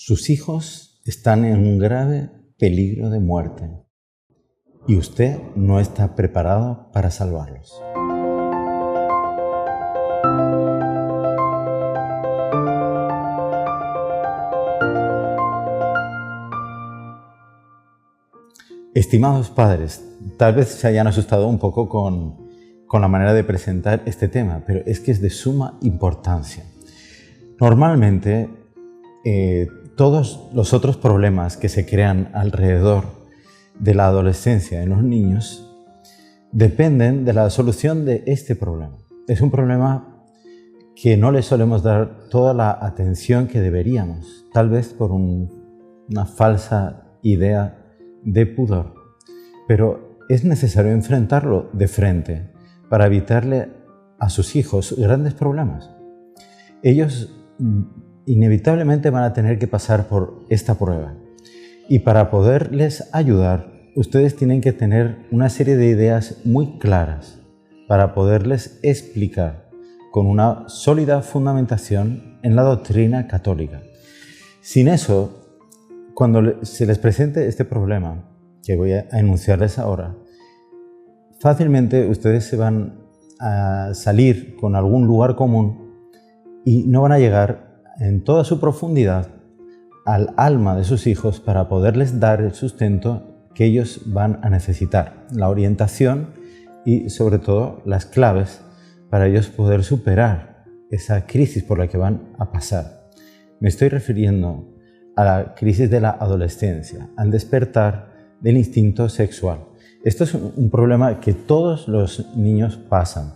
Sus hijos están en un grave peligro de muerte y usted no está preparado para salvarlos. Estimados padres, tal vez se hayan asustado un poco con la manera de presentar este tema, pero es que es de suma importancia. Normalmente, todos los otros problemas que se crean alrededor de la adolescencia en los niños dependen de la solución de este problema. Es un problema que no le solemos dar toda la atención que deberíamos, tal vez por una falsa idea de pudor. Pero es necesario enfrentarlo de frente para evitarle a sus hijos grandes problemas. Ellos inevitablemente van a tener que pasar por esta prueba. Y para poderles ayudar, ustedes tienen que tener una serie de ideas muy claras para poderles explicar con una sólida fundamentación en la doctrina católica. Sin eso, cuando se les presente este problema, que voy a enunciarles ahora, fácilmente ustedes se van a salir con algún lugar común y no van a llegar en toda su profundidad al alma de sus hijos para poderles dar el sustento que ellos van a necesitar, la orientación y sobre todo las claves para ellos poder superar esa crisis por la que van a pasar. Me estoy refiriendo a la crisis de la adolescencia, al despertar del instinto sexual. Esto es un problema que todos los niños pasan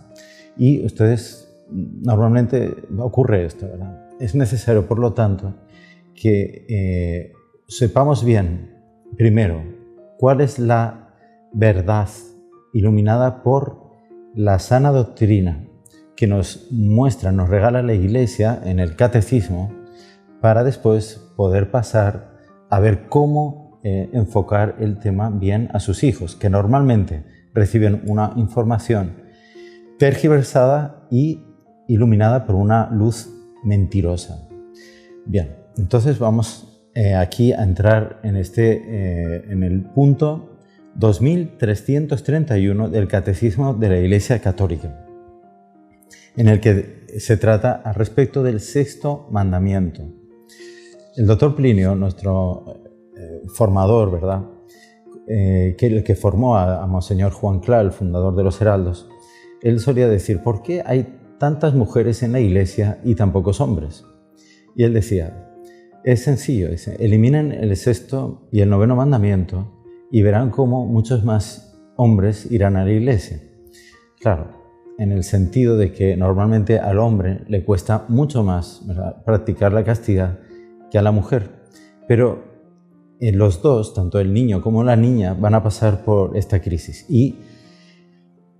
y ustedes normalmente ocurre esto, ¿verdad? Es necesario, por lo tanto, que sepamos bien, primero, cuál es la verdad iluminada por la sana doctrina que nos muestra, nos regala la Iglesia en el catecismo, para después poder pasar a ver cómo enfocar el tema bien a sus hijos, que normalmente reciben una información tergiversada y iluminada por una luz mentirosa. Bien, entonces vamos aquí a entrar en el punto 2331 del Catecismo de la Iglesia Católica, en el que se trata al respecto del sexto mandamiento. El doctor Plinio, nuestro formador, ¿verdad?, el que formó a Monseñor Juan Clá, el fundador de los Heraldos, él solía decir: ¿por qué hay tantas mujeres en la Iglesia y tan pocos hombres? Y él decía: es sencillo, eliminen el sexto y el noveno mandamiento y verán cómo muchos más hombres irán a la Iglesia. Claro, en el sentido de que normalmente al hombre le cuesta mucho más, ¿verdad?, practicar la castidad que a la mujer. Pero los dos, tanto el niño como la niña, van a pasar por esta crisis y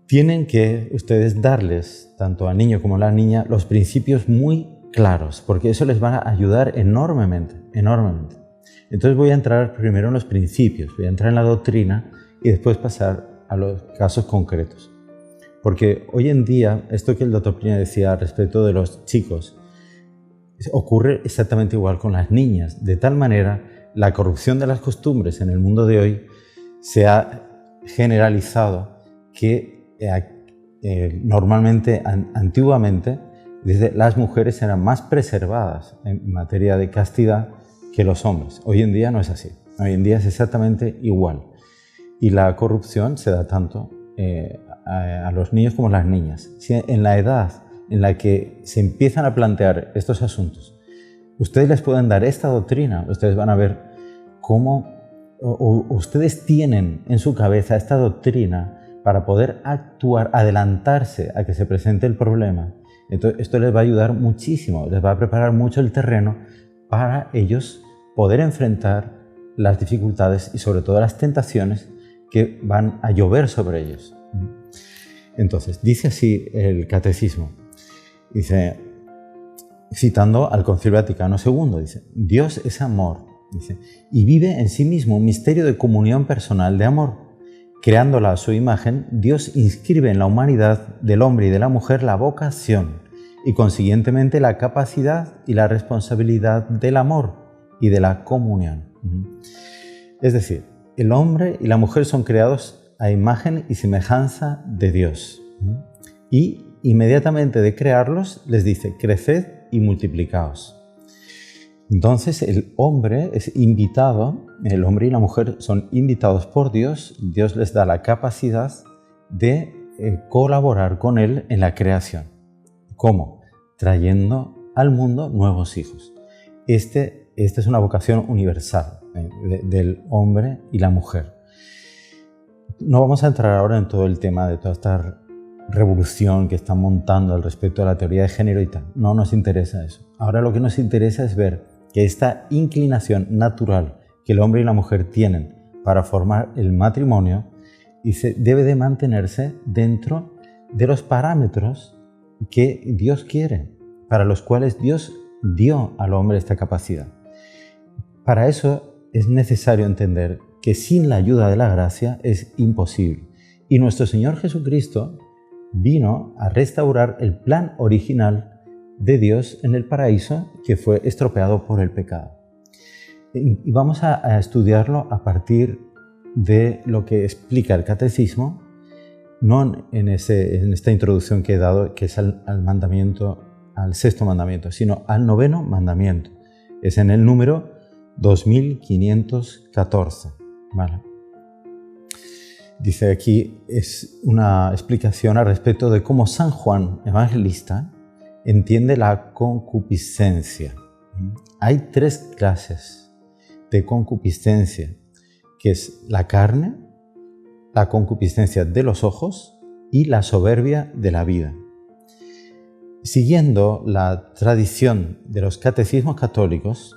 tienen que ustedes darles, tanto al niño como a la niña, los principios muy claros, porque eso les va a ayudar enormemente, enormemente. Entonces voy a entrar primero en los principios, voy a entrar en la doctrina y después pasar a los casos concretos. Porque hoy en día, esto que el doctor Plinio decía respecto de los chicos, ocurre exactamente igual con las niñas. De tal manera, la corrupción de las costumbres en el mundo de hoy se ha generalizado que normalmente, antiguamente, las mujeres eran más preservadas en materia de castidad que los hombres. Hoy en día no es así. Hoy en día es exactamente igual. Y la corrupción se da tanto a los niños como a las niñas. Si en la edad en la que se empiezan a plantear estos asuntos, ustedes les pueden dar esta doctrina, ustedes van a ver cómo ustedes tienen en su cabeza esta doctrina para poder actuar, adelantarse a que se presente el problema. Entonces, esto les va a ayudar muchísimo, les va a preparar mucho el terreno para ellos poder enfrentar las dificultades y sobre todo las tentaciones que van a llover sobre ellos. Entonces, dice así el catecismo, dice, citando al Concilio Vaticano II, dice: Dios es amor, dice, y vive en sí mismo un misterio de comunión personal de amor. Creándola a su imagen, Dios inscribe en la humanidad del hombre y de la mujer la vocación y consiguientemente la capacidad y la responsabilidad del amor y de la comunión. Es decir, el hombre y la mujer son creados a imagen y semejanza de Dios. Y inmediatamente de crearlos les dice, creced y multiplicaos. Entonces el hombre es invitado, el hombre y la mujer son invitados por Dios. Dios les da la capacidad de colaborar con Él en la creación. ¿Cómo? Trayendo al mundo nuevos hijos. Esta es una vocación universal del hombre y la mujer. No vamos a entrar ahora en todo el tema de toda esta revolución que están montando al respecto de la teoría de género y tal. No nos interesa eso. Ahora lo que nos interesa es ver que esta inclinación natural que el hombre y la mujer tienen para formar el matrimonio debe de mantenerse dentro de los parámetros que Dios quiere, para los cuales Dios dio al hombre esta capacidad. Para eso es necesario entender que sin la ayuda de la gracia es imposible. Y nuestro Señor Jesucristo vino a restaurar el plan original de Dios en el paraíso que fue estropeado por el pecado. Y vamos a estudiarlo a partir de lo que explica el catecismo, no en esta introducción que he dado, que es al sexto mandamiento, sino al noveno mandamiento. Es en el número 2514. ¿Vale? Dice aquí, es una explicación al respecto de cómo San Juan Evangelista entiende la concupiscencia. Hay tres clases de concupiscencia, que es la carne, la concupiscencia de los ojos y la soberbia de la vida. Siguiendo la tradición de los catecismos católicos,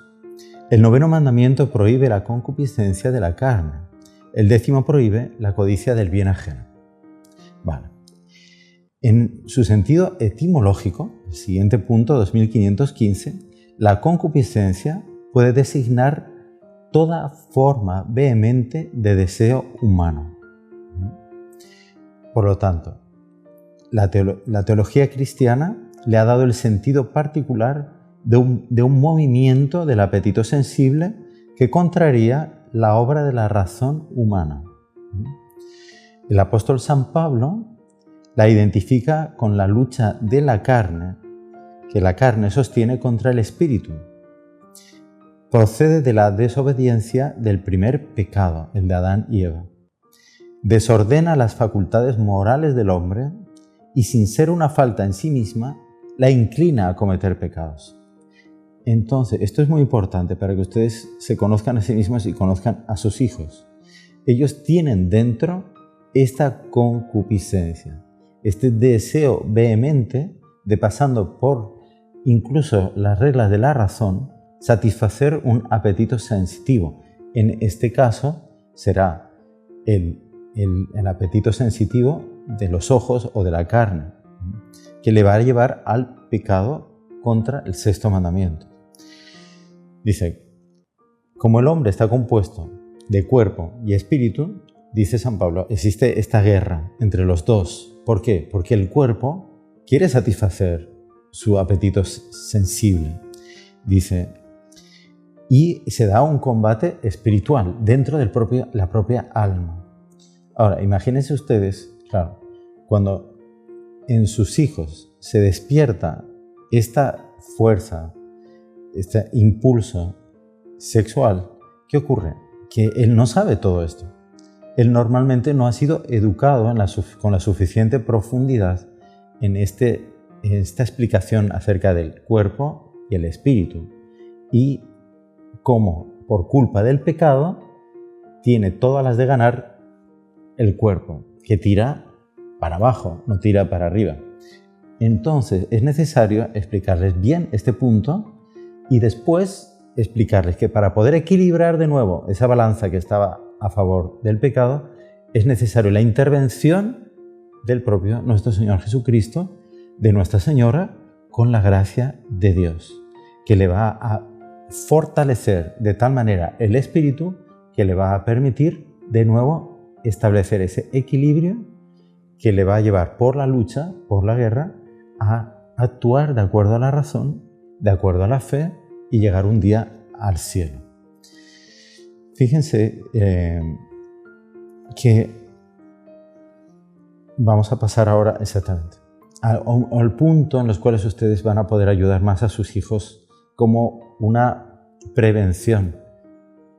el noveno mandamiento prohíbe la concupiscencia de la carne. El 10º prohíbe la codicia del bien ajeno. Vale. En su sentido etimológico, el siguiente punto, 2515, la concupiscencia puede designar toda forma vehemente de deseo humano. Por lo tanto, la teología cristiana le ha dado el sentido particular de un movimiento del apetito sensible que contraría la obra de la razón humana. El apóstol San Pablo la identifica con la lucha de la carne, que la carne sostiene contra el espíritu. Procede de la desobediencia del primer pecado, el de Adán y Eva. Desordena las facultades morales del hombre y, sin ser una falta en sí misma, la inclina a cometer pecados. Entonces, esto es muy importante para que ustedes se conozcan a sí mismos y conozcan a sus hijos. Ellos tienen dentro esta concupiscencia, este deseo vehemente de, pasando por incluso las reglas de la razón, satisfacer un apetito sensitivo. En este caso será el apetito sensitivo de los ojos o de la carne, que le va a llevar al pecado contra el sexto mandamiento. Dice, como el hombre está compuesto de cuerpo y espíritu, dice San Pablo, existe esta guerra entre los dos. ¿Por qué? Porque el cuerpo quiere satisfacer su apetito sensible, dice, y se da un combate espiritual dentro de la propia alma. Ahora, imagínense ustedes, claro, cuando en sus hijos se despierta esta fuerza, este impulso sexual, ¿qué ocurre? Que él no sabe todo esto. Él normalmente no ha sido educado con la suficiente profundidad en esta explicación acerca del cuerpo y el espíritu. Y cómo, por culpa del pecado, tiene todas las de ganar el cuerpo, que tira para abajo, no tira para arriba. Entonces es necesario explicarles bien este punto y después explicarles que para poder equilibrar de nuevo esa balanza que estaba a favor del pecado, es necesario la intervención del propio nuestro Señor Jesucristo, de Nuestra Señora, con la gracia de Dios, que le va a fortalecer de tal manera el espíritu que le va a permitir de nuevo establecer ese equilibrio que le va a llevar por la lucha, por la guerra, a actuar de acuerdo a la razón, de acuerdo a la fe y llegar un día al cielo. Fíjense que vamos a pasar ahora exactamente al punto en los cuales ustedes van a poder ayudar más a sus hijos como una prevención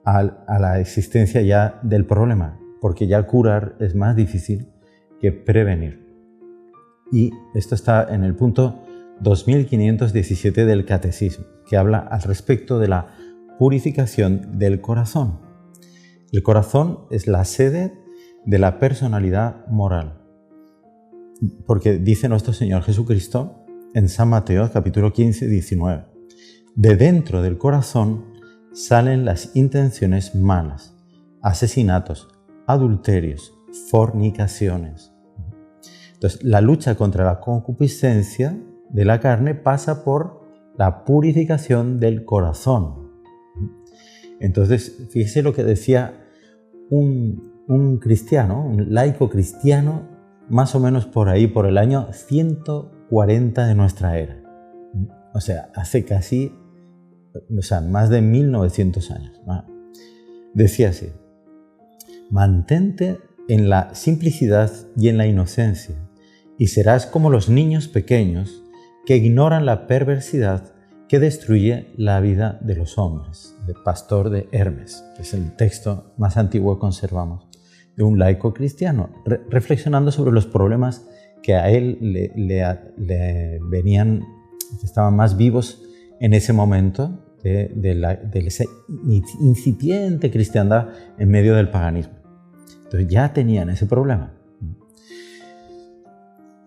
a la existencia ya del problema, porque ya curar es más difícil que prevenir. Y esto está en el punto 2517 del Catecismo, que habla al respecto de la purificación del corazón. El corazón es la sede de la personalidad moral, porque dice nuestro Señor Jesucristo en San Mateo capítulo 15, 19, de dentro del corazón salen las intenciones malas, asesinatos, adulterios, fornicaciones. Entonces, la lucha contra la concupiscencia de la carne pasa por la purificación del corazón. Entonces, fíjese lo que decía un cristiano, un laico cristiano, más o menos por ahí, por el año 140 de nuestra era. O sea, hace casi, más de 1900 años. Decía así: mantente en la simplicidad y en la inocencia, y serás como los niños pequeños que ignoran la perversidad que destruye la vida de los hombres. De Pastor de Hermes, que es el texto más antiguo que conservamos, de un laico cristiano, reflexionando sobre los problemas que a él le venían, que estaban más vivos en ese momento de esa incipiente cristiandad en medio del paganismo. Entonces ya tenían ese problema.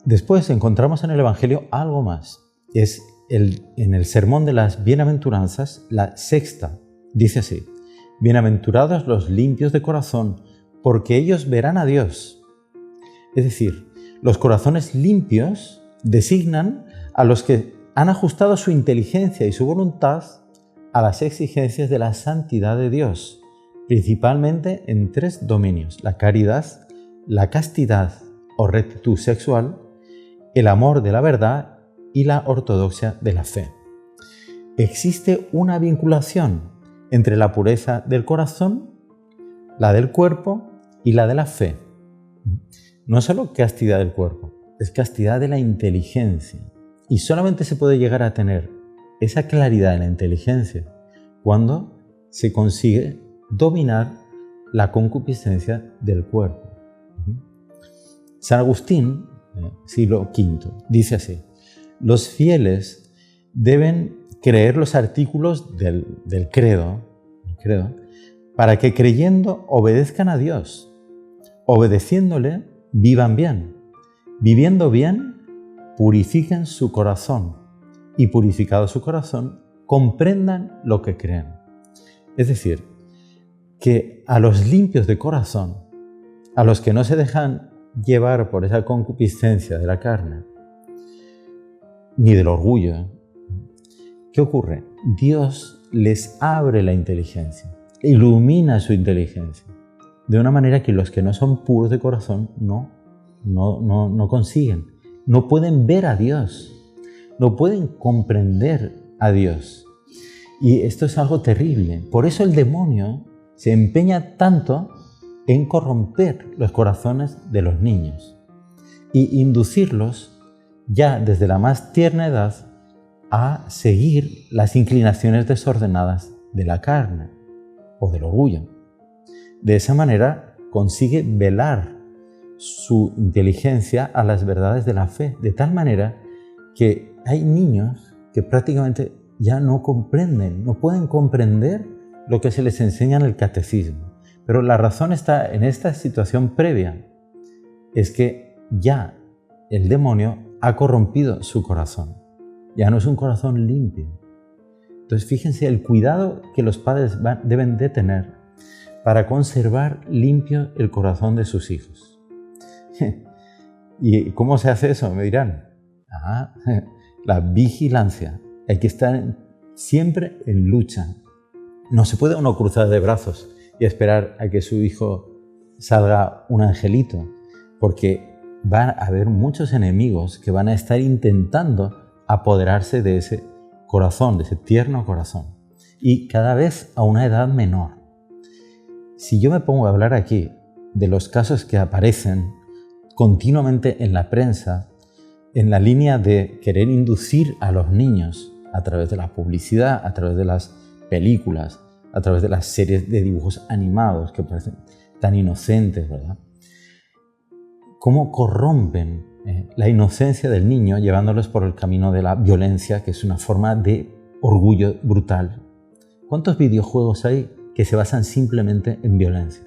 Después encontramos en el Evangelio algo más. Es en el Sermón de las Bienaventuranzas, la sexta, dice así: bienaventurados los limpios de corazón, porque ellos verán a Dios. Es decir, los corazones limpios designan a los que han ajustado su inteligencia y su voluntad a las exigencias de la santidad de Dios, principalmente en tres dominios: la caridad, la castidad o rectitud sexual, el amor de la verdad y la ortodoxia de la fe. Existe una vinculación entre la pureza del corazón, la del cuerpo y la de la fe. No solo castidad del cuerpo, es castidad de la inteligencia. Y solamente se puede llegar a tener esa claridad en la inteligencia cuando se consigue dominar la concupiscencia del cuerpo. San Agustín, siglo V, dice así: los fieles deben creer los artículos del credo, para que creyendo obedezcan a Dios. Obedeciéndole, vivan bien. Viviendo bien, purifiquen su corazón. Y purificado su corazón, comprendan lo que creen. Es decir, que a los limpios de corazón, a los que no se dejan llevar por esa concupiscencia de la carne, ni del orgullo, ¿qué ocurre? Dios les abre la inteligencia, ilumina su inteligencia, de una manera que los que no son puros de corazón no consiguen, no pueden ver a Dios, no pueden comprender a Dios. Y esto es algo terrible. Por eso el demonio se empeña tanto en corromper los corazones de los niños y inducirlos ya desde la más tierna edad a seguir las inclinaciones desordenadas de la carne o del orgullo. De esa manera consigue velar su inteligencia a las verdades de la fe, de tal manera que hay niños que prácticamente ya no comprenden, no pueden comprender lo que se les enseña en el catecismo. Pero la razón está en esta situación previa, es que ya el demonio ha corrompido su corazón, ya no es un corazón limpio. Entonces fíjense el cuidado que los padres deben de tener para conservar limpio el corazón de sus hijos. ¿Y cómo se hace eso? Me dirán. La vigilancia. Hay que estar siempre en lucha. No se puede uno cruzar de brazos y esperar a que su hijo salga un angelito, porque van a haber muchos enemigos que van a estar intentando apoderarse de ese corazón, de ese tierno corazón, y cada vez a una edad menor. Si yo me pongo a hablar aquí de los casos que aparecen continuamente en la prensa, en la línea de querer inducir a los niños a través de la publicidad, a través de las películas, a través de las series de dibujos animados que parecen tan inocentes, ¿verdad? Cómo corrompen la inocencia del niño llevándolos por el camino de la violencia, que es una forma de orgullo brutal. ¿Cuántos videojuegos hay que se basan simplemente en violencia,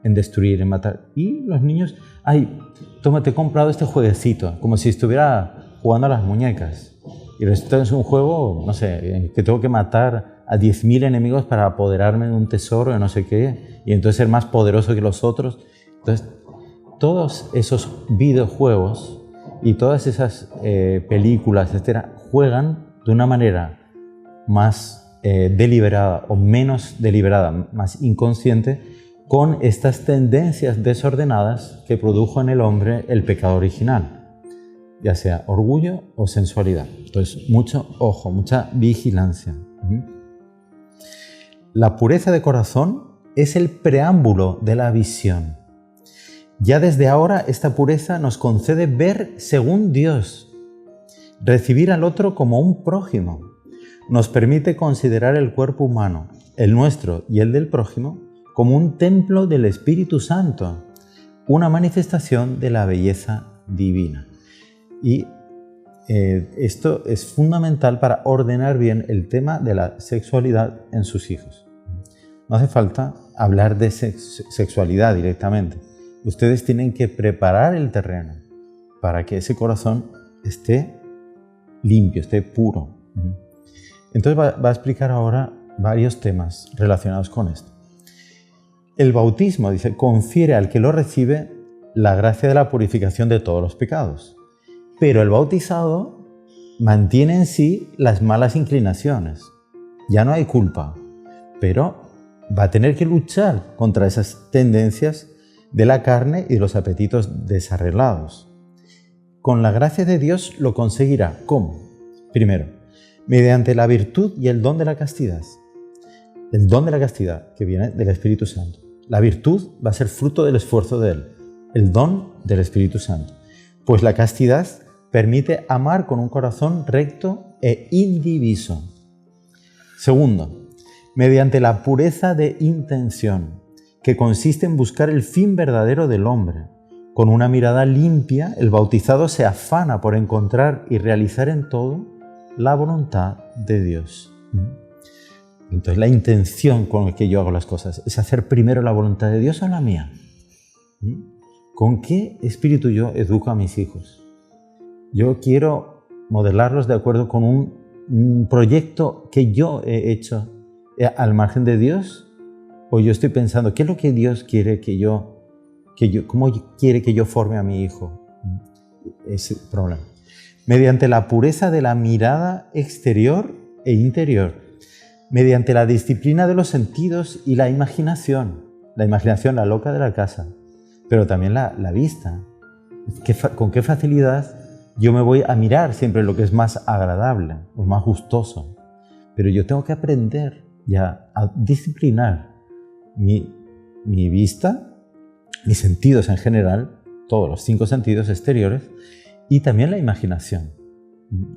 en destruir, en matar? Y los niños, ay, toma, te he comprado este jueguecito, como si estuviera jugando a las muñecas. Y resulta que es un juego, no sé, que tengo que matar a 10.000 enemigos para apoderarme de un tesoro de no sé qué, y entonces ser más poderoso que los otros. Entonces, todos esos videojuegos y todas esas películas, etcétera, juegan de una manera más deliberada o menos deliberada, más inconsciente, con estas tendencias desordenadas que produjo en el hombre el pecado original, ya sea orgullo o sensualidad. Entonces, mucho ojo, mucha vigilancia. La pureza de corazón es el preámbulo de la visión. Ya desde ahora esta pureza nos concede ver según Dios, recibir al otro como un prójimo. Nos permite considerar el cuerpo humano, el nuestro y el del prójimo, como un templo del Espíritu Santo, una manifestación de la belleza divina. Y esto es fundamental para ordenar bien el tema de la sexualidad en sus hijos. No hace falta hablar de sexualidad directamente. Ustedes tienen que preparar el terreno para que ese corazón esté limpio, esté puro. Entonces va a explicar ahora varios temas relacionados con esto. El bautismo, dice, confiere al que lo recibe la gracia de la purificación de todos los pecados. Pero el bautizado mantiene en sí las malas inclinaciones. Ya no hay culpa, pero va a tener que luchar contra esas tendencias de la carne y de los apetitos desarreglados. Con la gracia de Dios lo conseguirá. ¿Cómo? Primero, mediante la virtud y el don de la castidad. El don de la castidad que viene del Espíritu Santo. La virtud va a ser fruto del esfuerzo de Él. El don del Espíritu Santo. Pues la castidad permite amar con un corazón recto e indiviso. Segundo, mediante la pureza de intención, que consiste en buscar el fin verdadero del hombre. Con una mirada limpia, el bautizado se afana por encontrar y realizar en todo la voluntad de Dios. Entonces, la intención con la que yo hago las cosas es hacer primero la voluntad de Dios o la mía. ¿Con qué espíritu yo educo a mis hijos? Yo quiero modelarlos de acuerdo con un proyecto que yo he hecho al margen de Dios, o yo estoy pensando, ¿qué es lo que Dios quiere cómo quiere que yo forme a mi hijo? Ese problema. Mediante la pureza de la mirada exterior e interior, mediante la disciplina de los sentidos y la imaginación, la loca de la casa, pero también la vista. ¿Con qué facilidad yo me voy a mirar siempre lo que es más agradable o más gustoso? Pero yo tengo que aprender ya a disciplinar mi vista, mis sentidos en general, todos los 5 sentidos exteriores, y también la imaginación,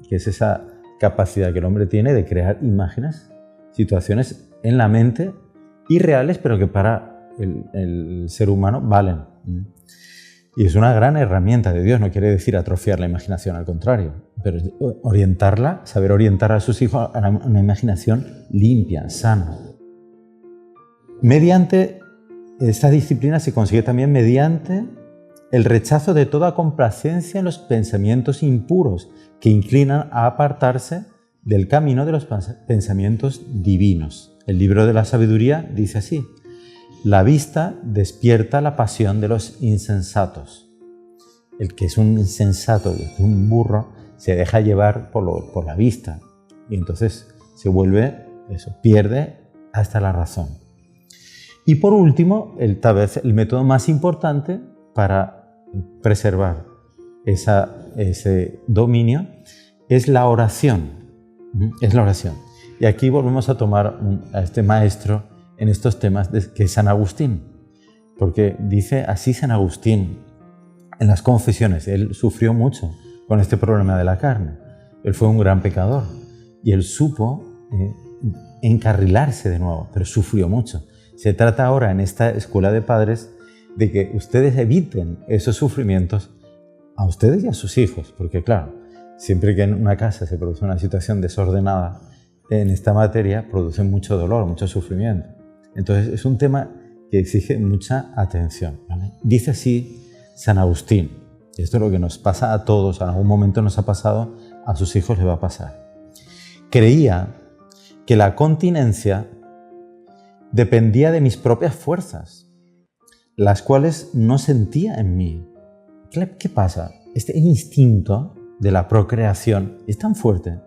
que es esa capacidad que el hombre tiene de crear imágenes, situaciones en la mente irreales, pero que para el ser humano valen. Y es una gran herramienta de Dios, no quiere decir atrofiar la imaginación, al contrario, pero saber orientar a sus hijos a una imaginación limpia, sana. Mediante esta disciplina se consigue también mediante el rechazo de toda complacencia en los pensamientos impuros que inclinan a apartarse del camino de los pensamientos divinos. El libro de la sabiduría dice así: la vista despierta la pasión de los insensatos. El que es un insensato, un burro, se deja llevar por la vista y entonces se pierde hasta la razón. Y por último, tal vez el método más importante para preservar ese dominio es la oración. Es la oración. Y aquí volvemos a tomar a este maestro en estos temas que es San Agustín, porque dice así San Agustín en las Confesiones. Él sufrió mucho con este problema de la carne. Él fue un gran pecador y él supo encarrilarse de nuevo, pero sufrió mucho. Se trata ahora en esta escuela de padres de que ustedes eviten esos sufrimientos a ustedes y a sus hijos, porque claro, siempre que en una casa se produce una situación desordenada en esta materia, produce mucho dolor, mucho sufrimiento. Entonces es un tema que exige mucha atención, ¿vale? Dice así San Agustín, y esto es lo que nos pasa a todos, en algún momento nos ha pasado, a sus hijos les va a pasar. Creía que la continencia dependía de mis propias fuerzas, las cuales no sentía en mí. ¿Qué pasa? Este instinto de la procreación es tan fuerte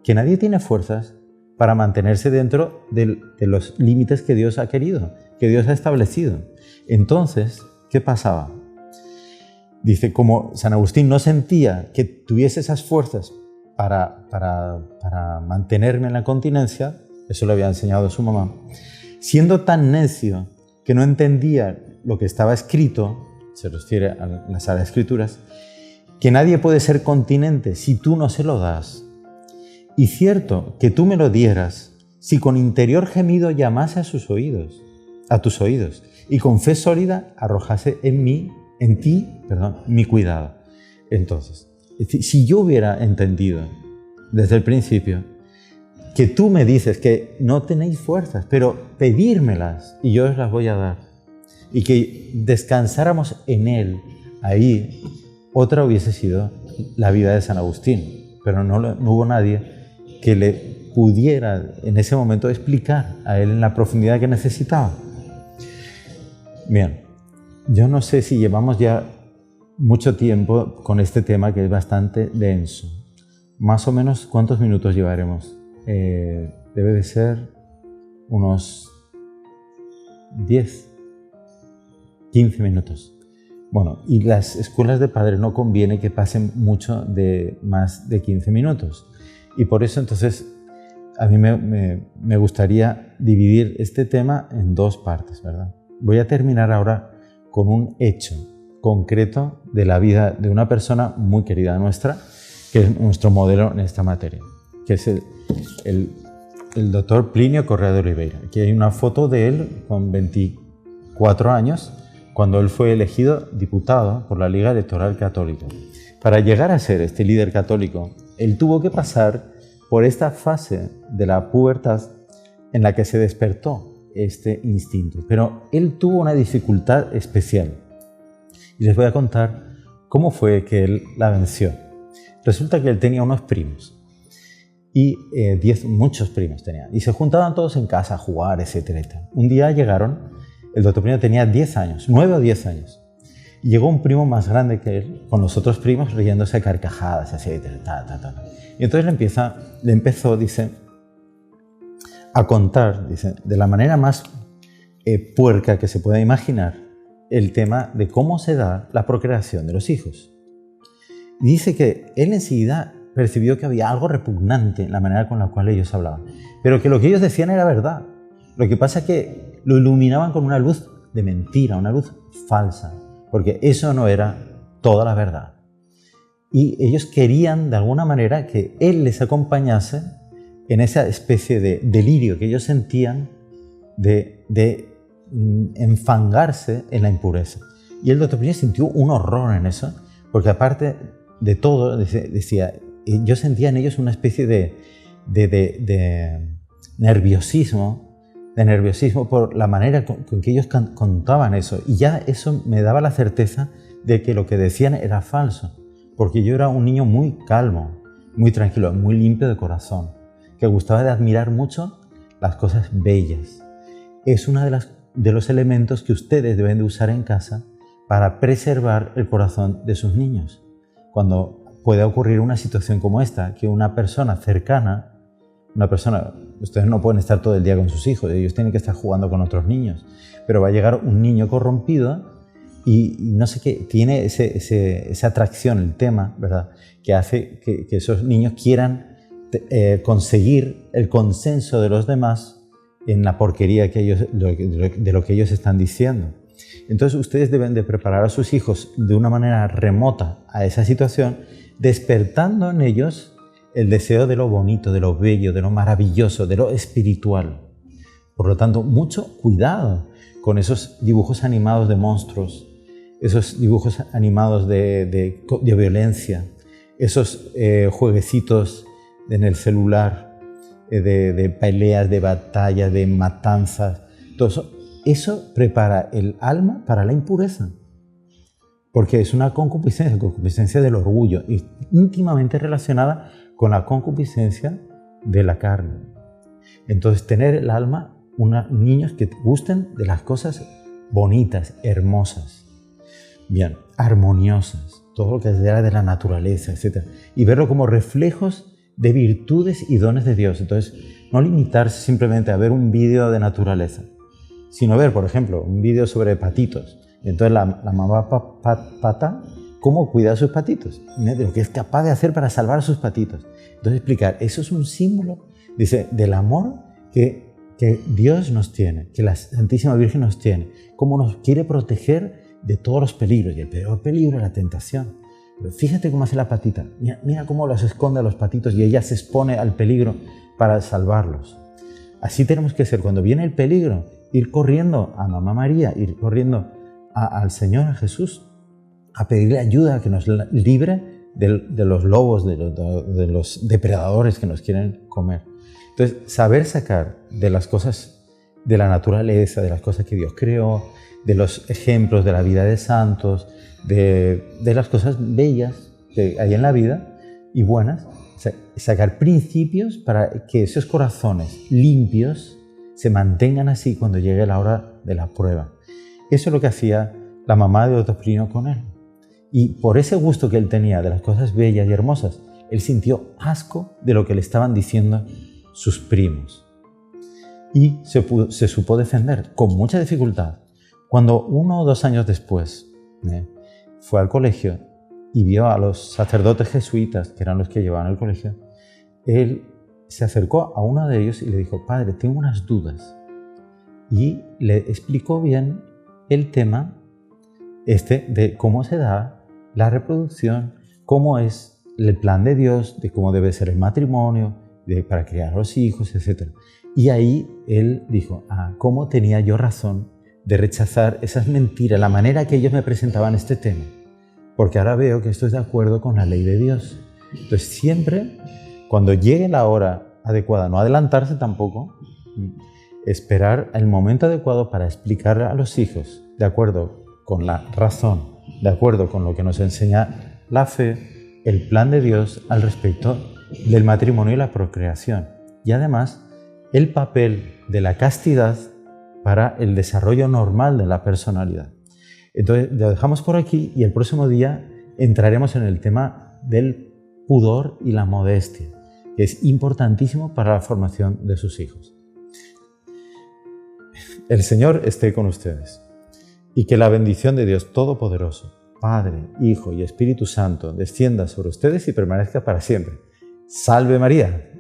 que nadie tiene fuerzas para mantenerse dentro de los límites que Dios ha querido, que Dios ha establecido. Entonces, ¿qué pasaba? Dice, como San Agustín no sentía que tuviese esas fuerzas para mantenerme en la continencia, eso le había enseñado su mamá, siendo tan necio que no entendía lo que estaba escrito, se refiere a las Sagradas Escrituras, que nadie puede ser continente si tú no se lo das. Y cierto que tú me lo dieras si con interior gemido llamase a tus oídos, y con fe sólida arrojase en ti, mi cuidado. Entonces, si yo hubiera entendido desde el principio que tú me dices que no tenéis fuerzas, pero pedírmelas y yo os las voy a dar, y que descansáramos en Él, ahí otra hubiese sido la vida de San Agustín, pero no hubo nadie que le pudiera en ese momento explicar a él en la profundidad que necesitaba. Bien, yo no sé si llevamos ya mucho tiempo con este tema que es bastante denso. Más o menos, ¿cuántos minutos llevaremos? Debe de ser unos 10, 15 minutos. Bueno, y las escuelas de padres no conviene que pasen mucho de más de 15 minutos. Y por eso, entonces, a mí me gustaría dividir este tema en dos partes, ¿verdad? Voy a terminar ahora con un hecho concreto de la vida de una persona muy querida nuestra, que es nuestro modelo en esta materia, que es el doctor Plinio Correa de Oliveira. Aquí hay una foto de él con 24 años, cuando él fue elegido diputado por la Liga Electoral Católica. Para llegar a ser este líder católico, él tuvo que pasar por esta fase de la pubertad en la que se despertó este instinto. Pero él tuvo una dificultad especial. Y les voy a contar cómo fue que él la venció. Resulta que él tenía unos primos. Y muchos primos tenía. Y se juntaban todos en casa a jugar, etcétera. Un día llegaron, el doctor Plinio tenía 10 años, 9 o 10 años. Y llegó un primo más grande que él, con los otros primos, riéndose a carcajadas, etcétera. Y entonces le empezó, dice, a contar, dice, de la manera más puerca que se pueda imaginar, el tema de cómo se da la procreación de los hijos. Y dice que él enseguida percibió que había algo repugnante en la manera con la cual ellos hablaban, pero que lo que ellos decían era verdad. Lo que pasa es que lo iluminaban con una luz de mentira, una luz falsa, porque eso no era toda la verdad. Y ellos querían, de alguna manera, que él les acompañase en esa especie de delirio que ellos sentían de enfangarse en la impureza. Y el doctor Plinio sintió un horror en eso, porque aparte de todo, decía, yo sentía en ellos una especie de nerviosismo, por la manera con que ellos contaban eso. Y ya eso me daba la certeza de que lo que decían era falso, porque yo era un niño muy calmo, muy tranquilo, muy limpio de corazón, que gustaba de admirar mucho las cosas bellas. Es uno de los elementos que ustedes deben de usar en casa para preservar el corazón de sus niños. Cuando puede ocurrir una situación como esta, que una persona cercana, ustedes no pueden estar todo el día con sus hijos, ellos tienen que estar jugando con otros niños, pero va a llegar un niño corrompido y no sé qué, tiene esa atracción, el tema, ¿verdad?, que hace que esos niños quieran conseguir el consenso de los demás en la porquería de lo que ellos están diciendo. Entonces ustedes deben de preparar a sus hijos de una manera remota a esa situación, despertando en ellos el deseo de lo bonito, de lo bello, de lo maravilloso, de lo espiritual. Por lo tanto, mucho cuidado con esos dibujos animados de monstruos, esos dibujos animados de violencia, esos jueguecitos en el celular, de peleas, de batallas, de matanzas, todo eso prepara el alma para la impureza, porque es una concupiscencia del orgullo, y íntimamente relacionada con la concupiscencia de la carne. Entonces, tener el alma, niños que gusten de las cosas bonitas, hermosas, bien, armoniosas, todo lo que sea de la naturaleza, etc. Y verlo como reflejos de virtudes y dones de Dios. Entonces, no limitarse simplemente a ver un vídeo de naturaleza, sino ver, por ejemplo, un vídeo sobre patitos. Entonces la mamá pata, cómo cuida a sus patitos, de lo que es capaz de hacer para salvar a sus patitos. Entonces explicar, eso es un símbolo, dice, del amor que Dios nos tiene, que la Santísima Virgen nos tiene, cómo nos quiere proteger de todos los peligros, y el peor peligro es la tentación. Pero fíjate cómo hace la patita, mira cómo los esconde a los patitos y ella se expone al peligro para salvarlos. Así tenemos que ser, cuando viene el peligro, ir corriendo a Mamá María, ir corriendo al Señor, a Jesús, a pedirle ayuda, que nos libre de los lobos, de los depredadores que nos quieren comer. Entonces, saber sacar de las cosas de la naturaleza, de las cosas que Dios creó, de los ejemplos de la vida de santos, de las cosas bellas que hay en la vida y buenas, sacar principios para que esos corazones limpios se mantengan así cuando llegue la hora de la prueba. Eso es lo que hacía la mamá de Otoprino con él. Y por ese gusto que él tenía de las cosas bellas y hermosas, él sintió asco de lo que le estaban diciendo sus primos. Y se supo defender con mucha dificultad. Cuando 1 o 2 años después fue al colegio y vio a los sacerdotes jesuitas, que eran los que llevaban el colegio, él se acercó a uno de ellos y le dijo: padre, tengo unas dudas. Y le explicó bien el tema de cómo se da la reproducción, cómo es el plan de Dios, de cómo debe ser el matrimonio, para criar a los hijos, etc. Y ahí él dijo: ¿cómo tenía yo razón de rechazar esas mentiras, la manera que ellos me presentaban este tema? Porque ahora veo que esto es de acuerdo con la ley de Dios. Entonces siempre, cuando llegue la hora adecuada, no adelantarse tampoco, esperar el momento adecuado para explicar a los hijos, de acuerdo con la razón, de acuerdo con lo que nos enseña la fe, el plan de Dios al respecto del matrimonio y la procreación. Y además, el papel de la castidad para el desarrollo normal de la personalidad. Entonces, lo dejamos por aquí y el próximo día entraremos en el tema del pudor y la modestia, que es importantísimo para la formación de sus hijos. El Señor esté con ustedes y que la bendición de Dios Todopoderoso, Padre, Hijo y Espíritu Santo, descienda sobre ustedes y permanezca para siempre. ¡Salve María!